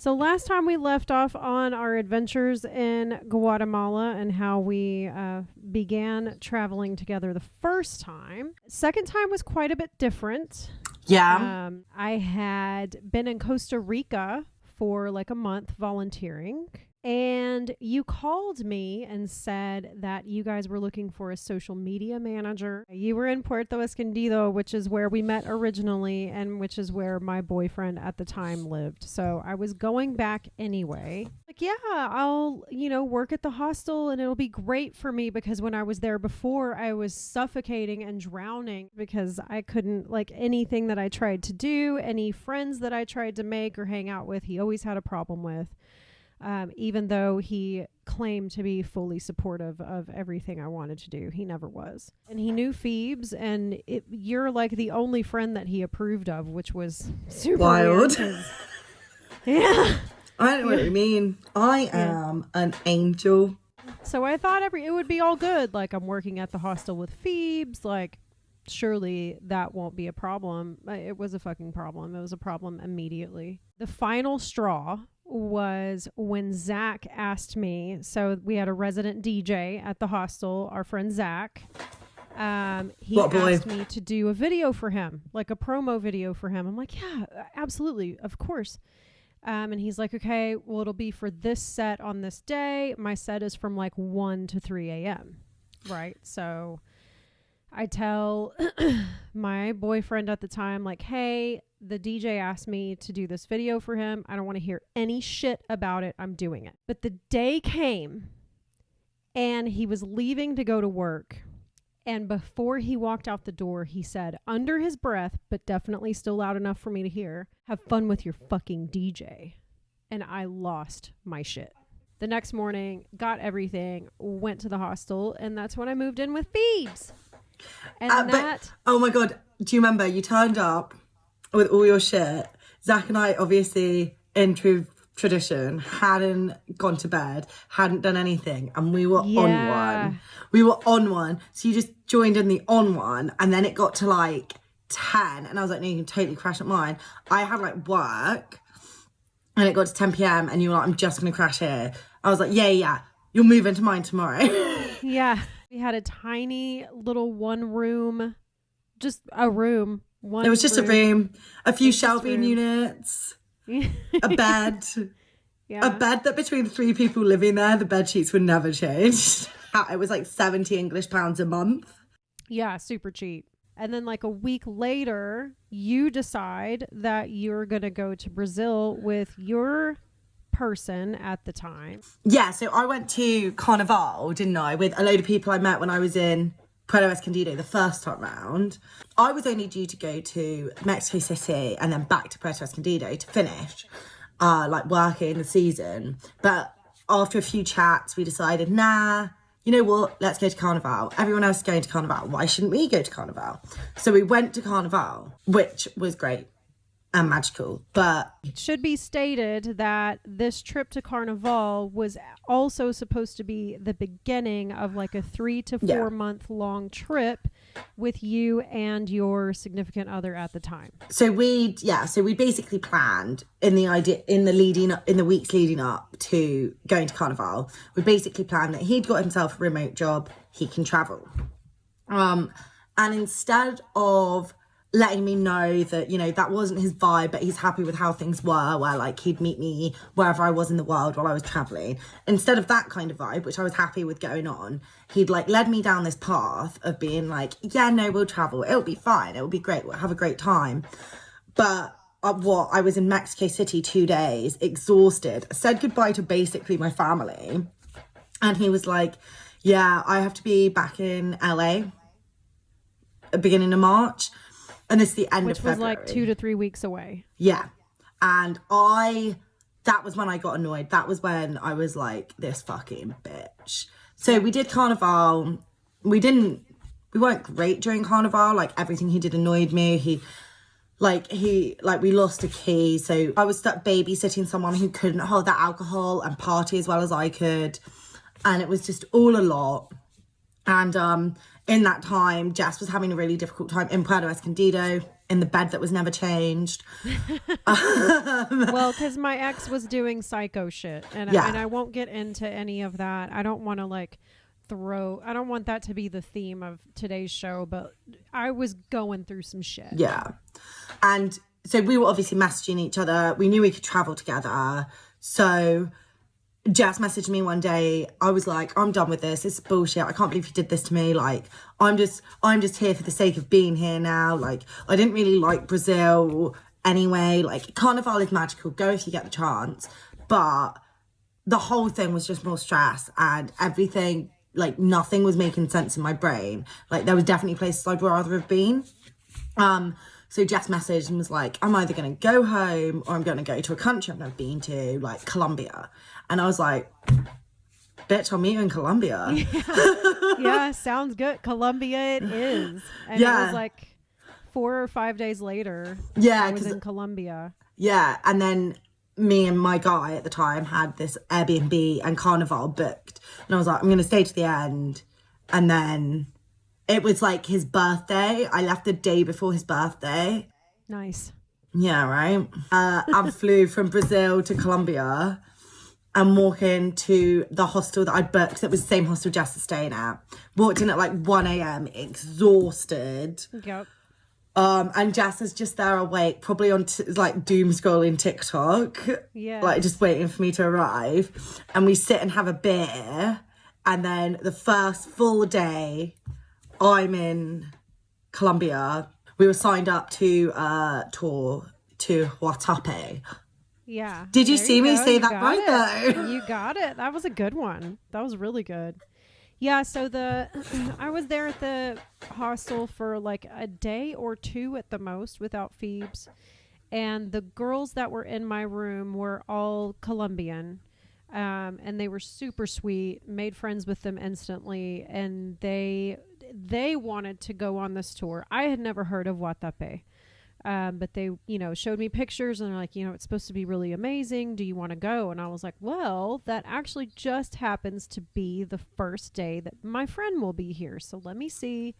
So last time we left off on our adventures in Guatemala and how we began traveling together the first time. Second time was quite a bit different. Yeah. I had been in Costa Rica for like a month volunteering. And you called me and said that you guys were looking for a social media manager. You were in Puerto Escondido, which is where we met originally and which is where my boyfriend at the time lived. So I was going back anyway. Like, yeah, I'll, work at the hostel and it'll be great for me because when I was there before, I was suffocating and drowning because I couldn't, like, anything that I tried to do, any friends that I tried to make or hang out with, he always had a problem with. Even though he claimed to be fully supportive of everything I wanted to do, he never was. And he knew Phoebes, and you're like the only friend that he approved of, which was super wild. Yeah. I don't know what you mean. I am an angel. So I thought it would be all good. Like, I'm working at the hostel with Phoebes. Like, surely that won't be a problem. It was a fucking problem. It was a problem immediately. The final straw was when Zach asked me. So we had a resident DJ at the hostel, our friend Zach. He asked me to do a video for him, like a promo video for him. I'm like, yeah, absolutely, of course. And he's like, okay, well, it'll be for this set on this day. My set is from like 1 to 3 a.m. Right. So I tell my boyfriend at the time, like, hey, the DJ asked me to do this video for him. I don't want to hear any shit about it. I'm doing it. But the day came and he was leaving to go to work. And before he walked out the door, he said, under his breath, but definitely still loud enough for me to hear, have fun with your fucking DJ. And I lost my shit. The next morning, got everything, went to the hostel, and that's when I moved in with Phoebes. And oh my God, do you remember you turned up with all your shit? Zach and I, obviously, in true tradition, hadn't gone to bed, hadn't done anything, and we were on one. We were on one. So you just joined in the on one, and then it got to like 10, and I was like, no, you can totally crash at mine. I had like work, and it got to 10 p.m, and you were like, I'm just going to crash here. I was like, yeah, you'll move into mine tomorrow. Yeah. We had a tiny little one room, just a room. It was just a room, a few shelving units, a bed. Yeah. A bed that between 3 people living there, the bed sheets would never change. It was like 70 English pounds a month. Yeah, super cheap. And then like a week later, you decide that you're going to go to Brazil with your person at the time. Yeah, so I went to Carnival, didn't I, with a load of people I met when I was in Puerto Escondido the first time round. I was only due to go to Mexico City and then back to Puerto Escondido to finish like working the season. But after a few chats, we decided, nah, you know what, let's go to Carnival. Everyone else is going to Carnival. Why shouldn't we go to Carnival? So we went to Carnival, which was great and magical. But it should be stated that this trip to Carnival was also supposed to be the beginning of like a 3 to 4 month long trip with you and your significant other at the time. So we basically planned in the weeks leading up to going to Carnival. We basically planned that he'd got himself a remote job, he can travel. And instead of letting me know that, that wasn't his vibe, but he's happy with how things were, where like he'd meet me wherever I was in the world while I was traveling. Instead of that kind of vibe, which I was happy with going on, he'd like led me down this path of being like, yeah, no, we'll travel. It'll be fine. It'll be great. We'll have a great time. But I was in Mexico City 2 days, exhausted, said goodbye to basically my family. And he was like, yeah, I have to be back in LA beginning of March. And this is the end of February. Which was like 2 to 3 weeks away. Yeah. And that was when I got annoyed. That was when I was like, this fucking bitch. So we did Carnival. We weren't great during Carnival. Like everything he did annoyed me. We lost a key. So I was stuck babysitting someone who couldn't hold that alcohol and party as well as I could. And it was just all a lot. And in that time, Jess was having a really difficult time in Puerto Escondido. in the bed that was never changed. Well, because my ex was doing psycho shit, and I won't get into any of that. I don't want to like I don't want that to be the theme of today's show, but I was going through some shit. Yeah. And so we were obviously messaging each other. We knew we could travel together. So Jess messaged me one day. I was like, I'm done with this. It's bullshit. I can't believe you did this to me. Like, I'm just here for the sake of being here now. Like, I didn't really like Brazil anyway. Like, Carnival is magical. Go if you get the chance. But the whole thing was just more stress, and everything, like, nothing was making sense in my brain. Like, there was definitely places I'd rather have been. So Jess messaged and was like, I'm either going to go home or I'm going to go to a country I've never been to, like Colombia. And I was like, bitch, I'll meet you in Colombia. Yeah, sounds good. Colombia it is. And it was like 4 or 5 days later. Yeah, I was in Colombia. Yeah, and then me and my guy at the time had this Airbnb and Carnival booked. And I was like, I'm going to stay to the end. And then it was like his birthday. I left the day before his birthday. Nice. Yeah, right. I flew from Brazil to Colombia and walking to the hostel that I booked. That was the same hostel Jess was staying at. Walked in at like 1 a.m. exhausted. Yep. And Jess is just there awake, probably on like doom scrolling TikTok. Yeah. Like just waiting for me to arrive. And we sit and have a beer. And then the first full day I'm in Colombia. We were signed up to a tour to Huatape. Yeah. Did you see me say that right though? You got it. That was a good one. That was really good. Yeah, so I was there at the hostel for like a day or two at the most without Phoebes. And the girls that were in my room were all Colombian. And they were super sweet, made friends with them instantly, and they wanted to go on this tour. I had never heard of Guatape, but they, showed me pictures and they're like, it's supposed to be really amazing. Do you want to go? And I was like, well, that actually just happens to be the first day that my friend will be here. So let me see.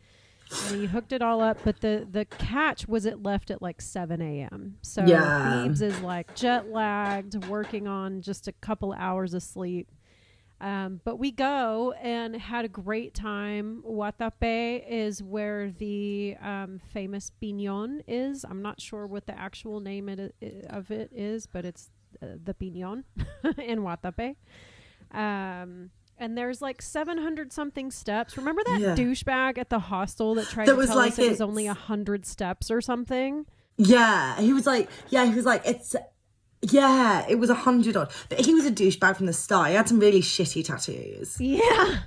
And he hooked it all up, but the catch was it left at like 7 a.m. So Phoebes is like jet lagged, working on just a couple hours of sleep. But we go and had a great time. Guatape is where the famous piñón is. I'm not sure what the actual name of it is, but it's the piñón in Guatape. And there's like 700 something steps. Remember that douchebag at the hostel that tried to tell us it was only 100 steps or something? Yeah, he was like, it was 100 odd. But he was a douchebag from the start. He had some really shitty tattoos. Yeah.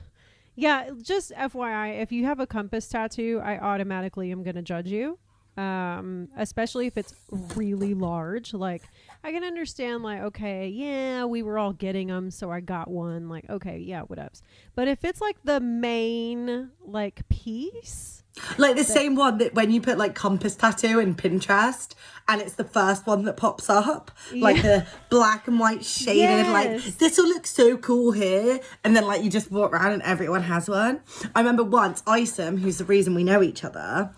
Yeah, just FYI, if you have a compass tattoo, I automatically am going to judge you. Especially if it's really large. Like, I can understand, like, okay, yeah, we were all getting them, so I got one. Like, okay, yeah, whatevs. But if it's like the main, like, piece, like the same one that when you put like compass tattoo in Pinterest and it's the first one that pops up, like the black and white shaded, like this will look so cool here, and then like you just walk around and everyone has one. I remember once Isom, who's the reason we know each other,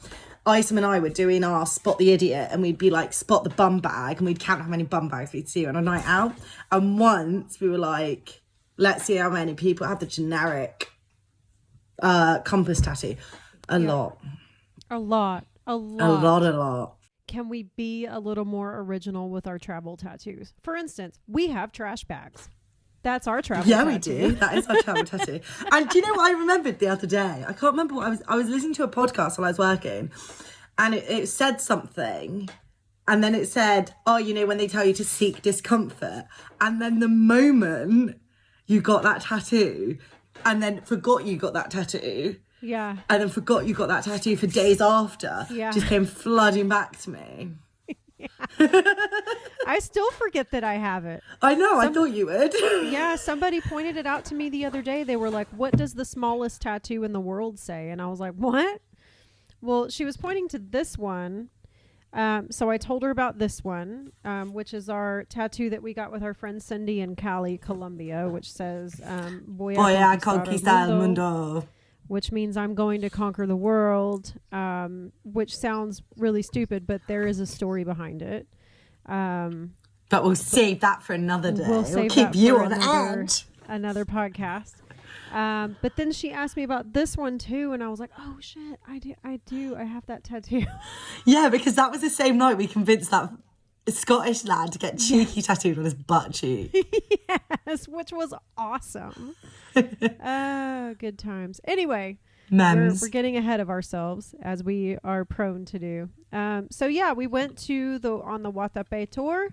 Isom and I were doing our spot the idiot, and we'd be like spot the bum bag, and we'd count how many bum bags we'd see on a night out. And once we were like, let's see how many people have the generic compass tattoo. A lot. Can we be a little more original with our travel tattoos? For instance, we have trash bags. That's our travel tattoo. Yeah, we do. That is our travel tattoo. And do you know what I remembered the other day? I can't remember what I was listening to a podcast while I was working, and it said something, and then it said, oh, when they tell you to seek discomfort, and then the moment you got that tattoo, and then forgot you got that tattoo, yeah, and then forgot you got that tattoo for days after, just came flooding back to me. I still forget that I have it. I know, I thought you would. Yeah, somebody pointed it out to me the other day. They were like, what does the smallest tattoo in the world say? And I was like, what? Well, she was pointing to this one. So I told her about this one, which is our tattoo that we got with our friend Cindy in Cali, Colombia, which says, Voy a conquistar el mundo. which means I'm going to conquer the world, which sounds really stupid, but there is a story behind it. But we'll save that for another day. We'll save keep that you for on edge. another podcast. But then she asked me about this one too, and I was like, "Oh shit, I have that tattoo." Yeah, because that was the same night we convinced that Scottish lad to get cheeky tattooed on his butt cheek. Yes, which was awesome. Good times. Anyway, Mems. we're getting ahead of ourselves, as we are prone to do. So yeah, we went on the Watape tour.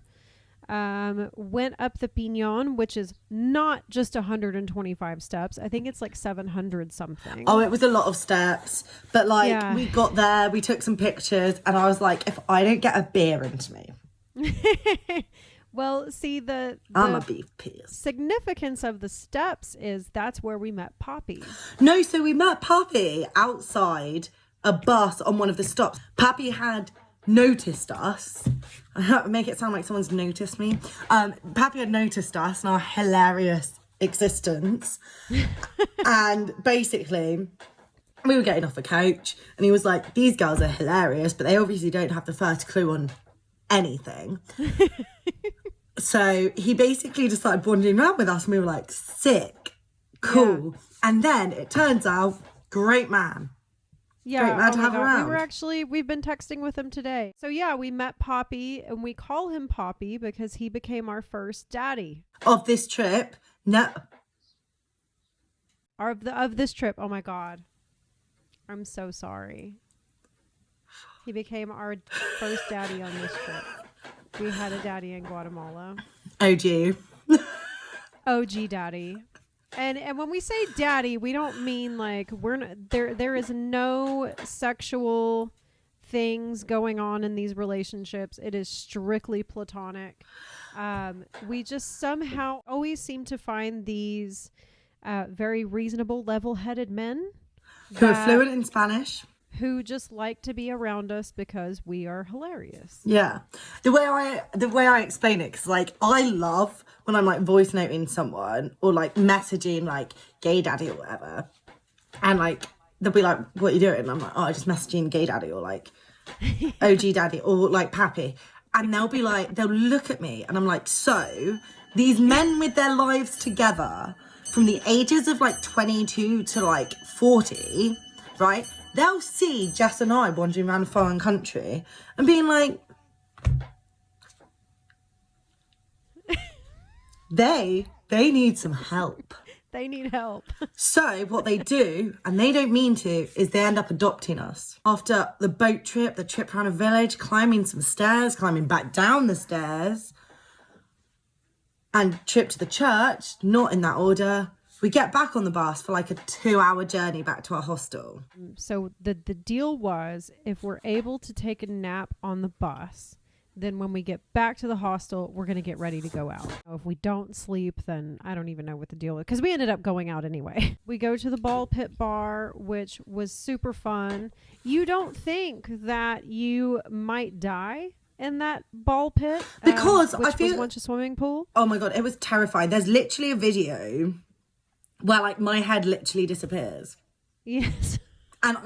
Went up the Piñon, which is not just 125 steps. I think it's like 700 something. Oh, it was a lot of steps. But we got there, we took some pictures, and I was like, if I don't get a beer into me. Well, see, the I'm a beef piss. Significance of the steps is that's where we met Poppy. No, so we met Poppy outside a bus on one of the stops. Poppy had noticed us. I have to make it sound like someone's noticed me. Poppy had noticed us and our hilarious existence. And basically, we were getting off a coach and he was like, these girls are hilarious, but they obviously don't have the first clue on anything. So he basically just started wandering around with us and we were like, sick, cool. Yeah. And then it turns out, great man. Yeah, great man to have around. We've been texting with him today. So yeah, we met Poppy and we call him Poppy because he became our first daddy. Of this trip? No. Of this trip. Oh my God. I'm so sorry. He became our first daddy on this trip. We had a daddy in Guatemala. OG. OG daddy. And when we say daddy, we don't mean like we're not, there is no sexual things going on in these relationships. It is strictly platonic. We just somehow always seem to find these very reasonable, level-headed men who are fluent in Spanish, who just like to be around us because we are hilarious. Yeah. The way I explain it, because like I love when I'm like voice noting someone or like messaging like gay daddy or whatever, and like they'll be like, what are you doing? And I'm like, oh, I just messaging gay daddy or like OG daddy or like pappy. And they'll be like, they'll look at me and I'm like, so these men with their lives together from the ages of like 22 to like 40, right? They'll see Jess and I wandering around a foreign country and being like, they need some help. They need help. So what they do, and they don't mean to, is they end up adopting us. After the boat trip, the trip around a village, climbing some stairs, climbing back down the stairs, and trip to the church, not in that order. We get back on the bus for like a 2-hour journey back to our hostel. So the deal was, if we're able to take a nap on the bus, then when we get back to the hostel, we're going to get ready to go out. If we don't sleep, then I don't even know what the deal is. Because we ended up going out anyway. We go to the ball pit bar, which was super fun. You don't think that you might die in that ball pit? Because which I feel... was once a swimming pool? Oh my God, it was terrifying. There's literally a video where like my head literally disappears. Yes. And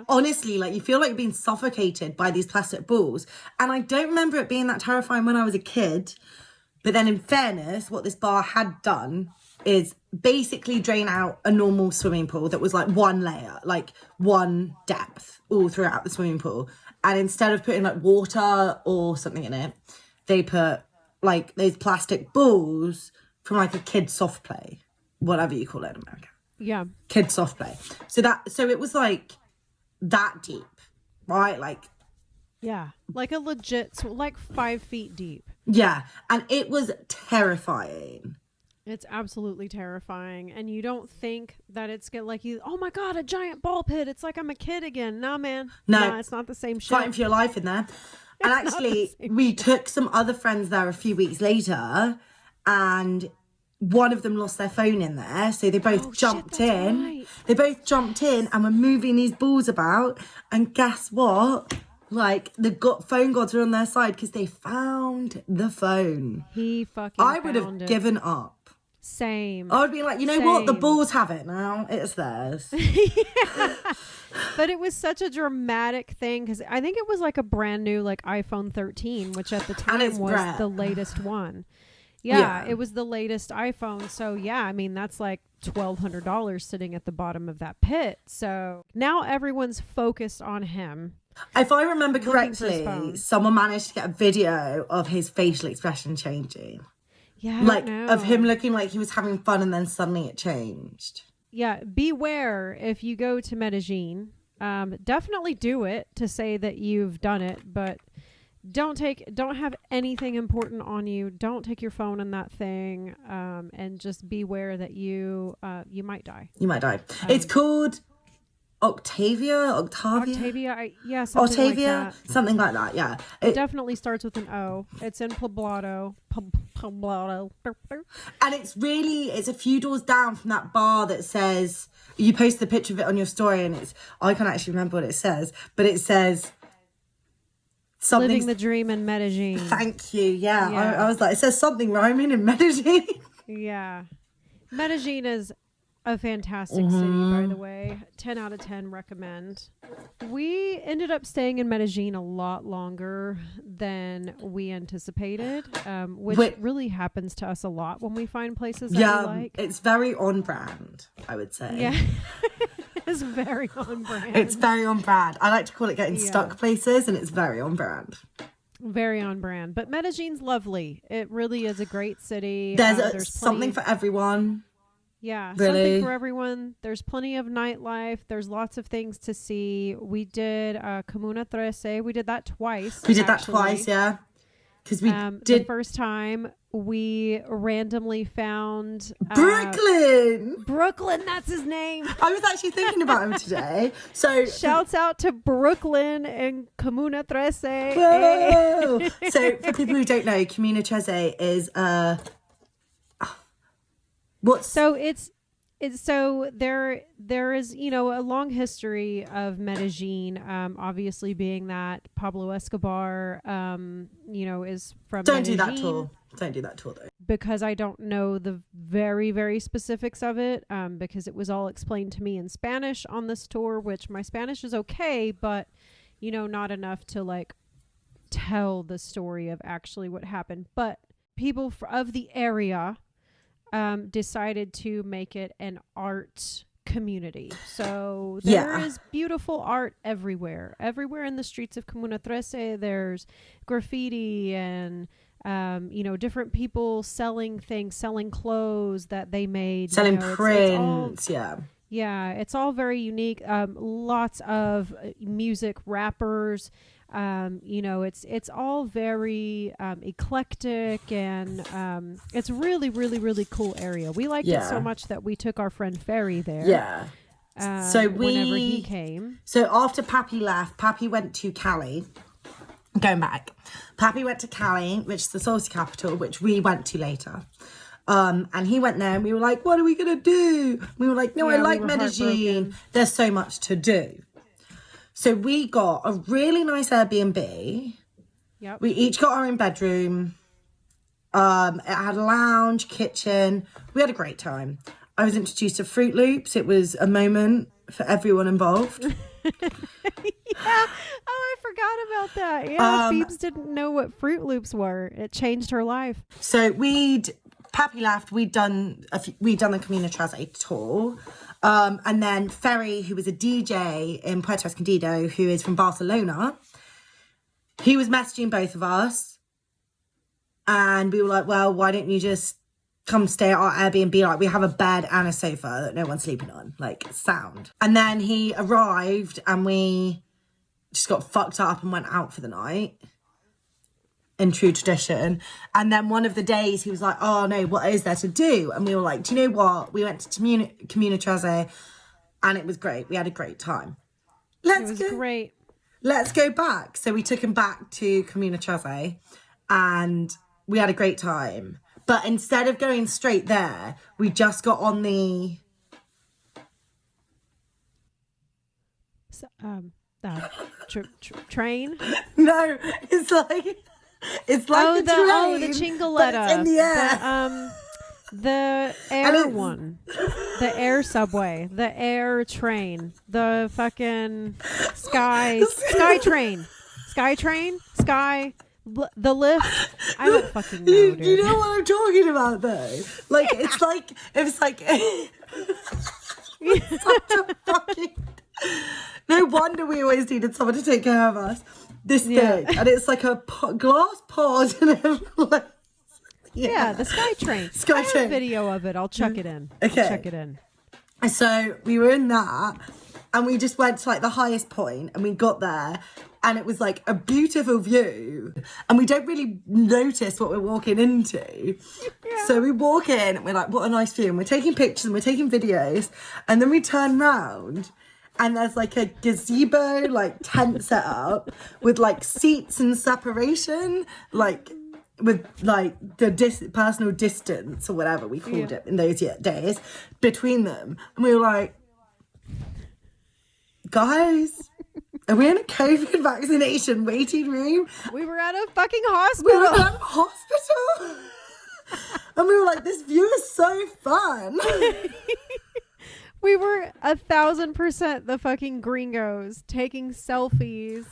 honestly, like you feel like you're being suffocated by these plastic balls. And I don't remember it being that terrifying when I was a kid. But then in fairness, what this bar had done is basically drain out a normal swimming pool that was like one layer, like one depth all throughout the swimming pool. And instead of putting like water or something in it, they put like those plastic balls from like a kid's soft play, whatever you call it in America. Yeah. Kid soft play. So it was like that deep, right? Like, yeah, like a legit, like 5 feet deep. Yeah. And it was terrifying. It's absolutely terrifying. And you don't think that it's like you, oh my God, a giant ball pit. It's like I'm a kid again. Nah, man. No, it's not the same shit. Fighting for your life in there. And actually, we took some other friends there a few weeks later and one of them lost their phone in there, so they both jumped in. Right. They both jumped in and were moving these balls about. And guess what? Like the phone gods were on their side because they found the phone. He fucking. I would have given up. Same. I would be like, you know what? The Same. Bulls have it now. It's theirs. But it was such a dramatic thing because I think it was like a brand new like iPhone 13, which at the time was the latest one. Yeah, it was the latest iPhone. So yeah, I mean that's like $1,200 sitting at the bottom of that pit. So now everyone's focused on him. If I remember correctly, someone managed to get a video of his facial expression changing. Yeah, like of him looking like he was having fun and then suddenly it changed. Yeah, beware if you go to Medellin. Definitely do it to say that you've done it, but don't have anything important on you. Don't take your phone in that thing, and just beware that you might die. You might die. It's called Octavia, yeah, something like that. Something like that, yeah. It definitely starts with an O. It's in Poblado. And it's a few doors down from that bar that says, you post the picture of it on your story and I can't actually remember what it says, but it says something. Living the dream in Medellin. Thank you, yeah. I was like, it says something rhyming in Medellin. Yeah. Medellin is a fantastic city, by the way. 10 out of 10 recommend. We ended up staying in Medellin a lot longer than we anticipated, which really happens to us a lot when we find places that we like. It's very on brand, I would say. Yeah. It's very on brand. It's very on brand. I like to call it getting stuck places, and it's very on brand. Very on brand. But Medellin's lovely. It really is a great city. There's something for everyone. Yeah, really? Something for everyone. There's plenty of nightlife. There's lots of things to see. We did Comuna 13. We did that twice. We did that twice, yeah. Because we did... The first time, we randomly found... Brooklyn, that's his name. I was actually thinking about him today. So shouts out to Brooklyn and Comuna 13. Whoa. So for people who don't know, Comuna 13 is... So there is, a long history of Medellin, obviously being that Pablo Escobar, is from Don't Medellin. do that tour though. Because I don't know the very, very specifics of it, because it was all explained to me in Spanish on this tour, which my Spanish is okay, but, not enough to like tell the story of actually what happened. But people of the area decided to make it an art community. So there is beautiful art everywhere in the streets of Comuna 13. There's graffiti and different people selling things, selling clothes that they made, selling prints. It's all very unique. Lots of music, rappers. It's all very eclectic, and it's really, really, really cool area. We liked it so much that we took our friend Ferry there. Yeah. So whenever he came. So after Pappy left, Pappy went to Cali. Going back, Pappy went to Cali, which is the salsa capital, which we went to later. And he went there, and we were like, "What are we gonna do?" We were like, "No, I like Medellin. There's so much to do." So we got a really nice Airbnb. Yep. We each got our own bedroom. It had a lounge, kitchen. We had a great time. I was introduced to Fruit Loops. It was a moment for everyone involved. Yeah. Oh, I forgot about that. Yeah, Phoebes didn't know what Fruit Loops were. It changed her life. So Pappy left. We'd done the Camino Traze tour. And then Ferry, who was a DJ in Puerto Escondido, who is from Barcelona, he was messaging both of us. And we were like, well, why don't you just come stay at our Airbnb? Like, we have a bed and a sofa that no one's sleeping on. Like, sound. And then he arrived and we just got fucked up and went out for the night. In true tradition. And then one of the days he was like, oh no, what is there to do? And we were like, do you know what? We went to Comuna 13 and it was great. We had a great time. Great. Let's go back. So we took him back to Comuna 13 and we had a great time. But instead of going straight there, we just got on the... train? No, it's like a train. The Chingoletta. It's in the air. The air one. The air subway. The air train. The fucking sky train. Sky train? The lift? I don't fucking know, dude. You know what I'm talking about, though? Like, yeah. It's like such a fucking... No wonder we always needed someone to take care of us. This thing. And it's like a glass pod and everything. Yeah, the sky train. I have a video of it. I'll chuck it in. Okay. I'll chuck it in. So we were in that, and we just went to like the highest point, and we got there, and it was like a beautiful view, and we don't really notice what we're walking into. Yeah. So we walk in, and we're like, what a nice view, and we're taking pictures, and we're taking videos, and then we turn round, and there's like a gazebo, like tent set up, with like seats and separation, like... with like the personal distance or whatever we called it in those days between them, and we were like, guys, are we in a COVID vaccination waiting room? We were at a fucking hospital. And we were like, this view is so fun. We were 1,000% the fucking gringos taking selfies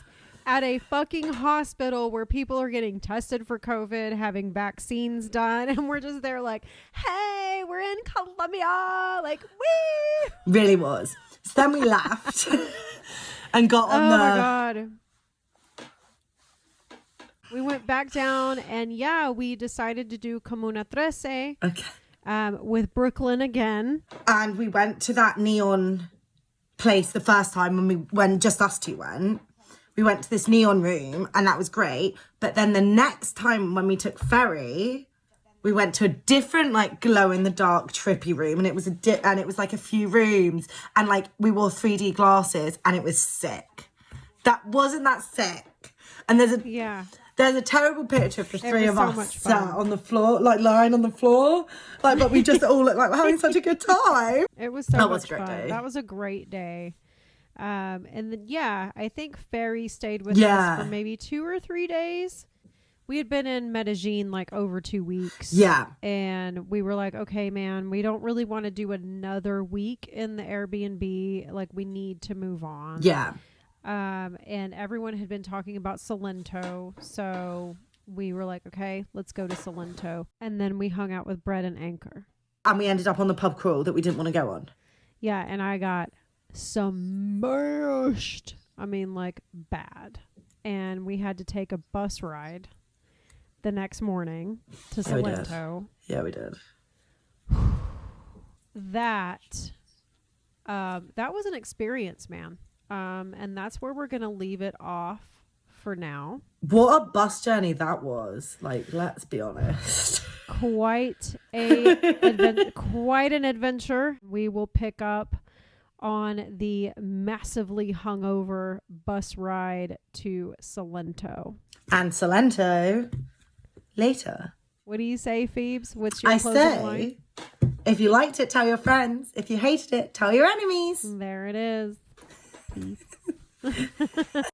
at a fucking hospital where people are getting tested for COVID, having vaccines done, and we're just there like, hey, we're in Colombia, like, wee! Really was. So then we left and got on the... Oh my God. We went back down, and we decided to do Comuna 13. Okay. With Brooklyn again. And we went to that neon place the first time when just us two went. We went to this neon room, and that was great. But then the next time when we took ferry, we went to a different, like, glow-in-the-dark, trippy room. And it was and it was like a few rooms. And, like, we wore 3D glasses, and it was sick. Wasn't that sick? And there's a terrible picture of the three of us sat on the floor, like, lying on the floor. Like, but we just all looked like we're having such a good time. It was so much fun. Day. That was a great day. And then, I think Ferry stayed with us for maybe 2 or 3 days. We had been in Medellin like over 2 weeks. Yeah. And we were like, okay, man, we don't really want to do another week in the Airbnb. Like, we need to move on. Yeah. And everyone had been talking about Salento. So we were like, okay, let's go to Salento. And then we hung out with Brett and Anchor. And we ended up on the pub crawl that we didn't want to go on. Yeah. And I got smashed. I mean, like, bad. And we had to take a bus ride the next morning to Salento. Yeah, we did. That was an experience, man. And that's where we're gonna leave it off for now. What a bus journey that was. Like, let's be honest. Quite an adventure. We will pick up on the massively hungover bus ride to Salento. And Salento later. What do you say, Phoebes? What's your closing line? If you liked it, tell your friends. If you hated it, tell your enemies. There it is. Peace.